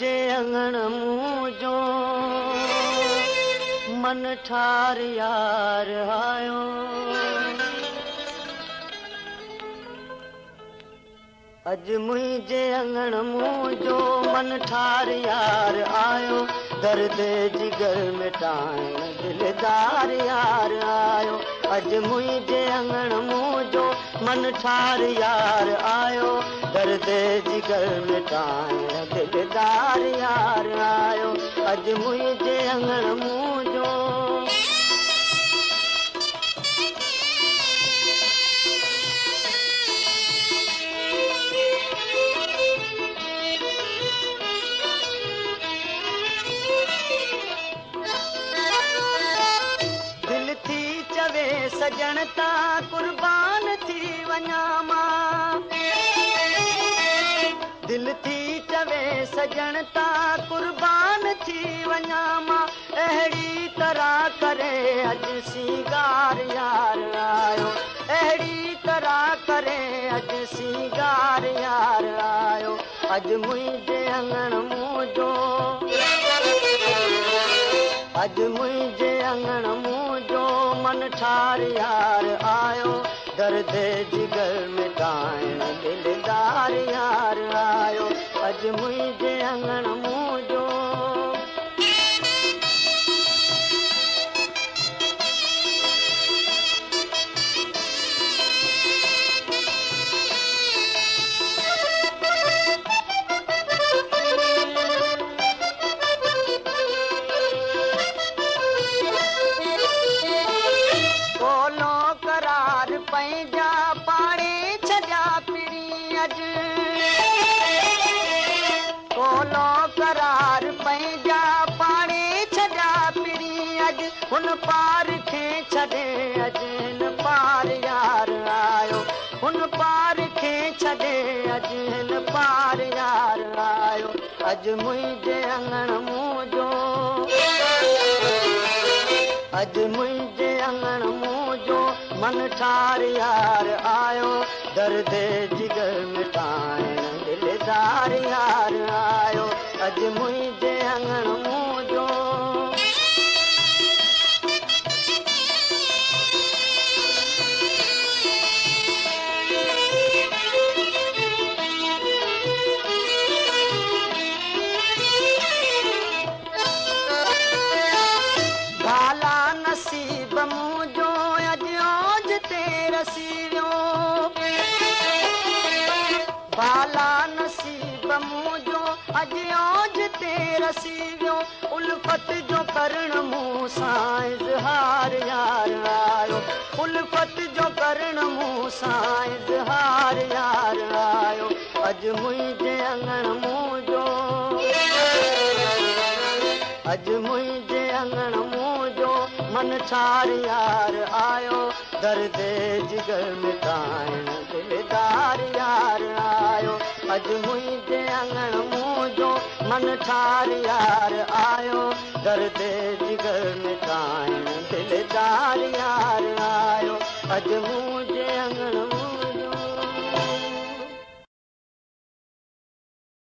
मुझे अंगण मुझो मन ठार यार आयो। अज मुझे अंगण मुझो मन ठार यार आयो। दर्द जिगर मिटाइण दिलदार यार आयो। अज मुझे अंगण मुझो मन ठार यार आयो। दर्द जिगर मिटाइण दिलदार यार आयो। अज मुझे अंगण मुझो सजन ता कुर्बान थी वञा मां। दिल थी चवे सजन ता कुर्बान थी वञा मां। अहिड़ी तरह करे अज सिंगार यार आयो। अहिड़ी तरह करे अज सिंगार यार आयो। अज मुझे अंगण मुझो अज मुझे अंगण मुझो मन ठार यार आयो। दर्द जिगर मिटाइण दिलदार यार आयो। अज मुझे अंगण मुझो पैजा पाड़े छॾिया पिड़ी अज। कोलो करार पैजा पाड़े छॾिया पिड़ी अज। हुन पार खे छॾे अज हिन पार यार आयो। हुन पार खे छॾे अज हिन पार यार आयो। अज मुझे अंगण मुझो अज मुझे अंगण मुझो मन ठार यार आयो। दर्द जिगर मिटाइण दिलदार यार आयो। अज मुझे अंगण मुझो भाला नसीब मुझो अज ओज ते रसीवियो। भाला नसीब मुझो अज ओज ते रसीवियो। उल्फत जो करण मूं सां इज़हार यार आयो। उल्फत जो करण मूं सां इज़हार यार आयो। अज मुझे अंगण मुझो अज मुझे अंगण मुझो मन ठार यार आयो। दर्द जिगर मिटाइण दिलदार यार आयो। अज मुझे अंगण मुझो मन ठार यार आयो। दर्द जिगर मिटाइण दिलदार यार आयो। अज मुझे अंगण